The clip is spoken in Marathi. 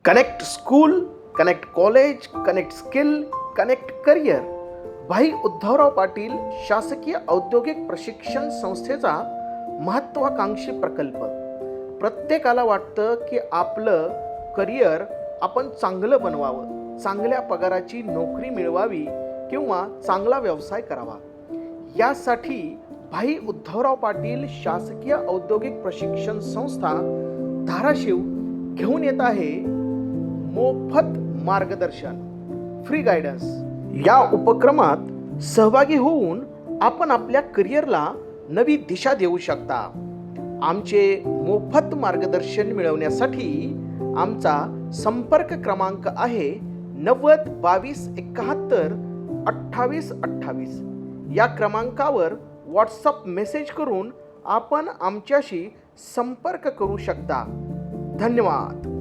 Connect school, connect college, connect skill, connect career. भाई उद्धवराव पाटील शासकीय औद्योगिक प्रशिक्षण संस्थेचा महत्त्वाकांक्षी प्रकल्प. प्रत्येकाला वाटतं की आपलं करिअर आपण चांगलं बनवावं, चांगल्या पगाराची नोकरी मिळवावी किंवा चांगला व्यवसाय करावा. यासाठी भाई उद्धवराव पाटील शासकीय औद्योगिक प्रशिक्षण संस्था धाराशिव घेऊन येत आहे मोफत मार्गदर्शन, फ्री गायडन्स. या उपक्रमात सहभागी होऊन आपण आपल्या करिअरला नवी दिशा देऊ शकता. आमचे मोफत मार्गदर्शन मिळवण्यासाठी आमचा संपर्क क्रमांक आहे 90 22 71 28 28. या क्रमांकावर व्हॉट्सअप मेसेज करून आपण आमच्याशी संपर्क करू शकता. धन्यवाद.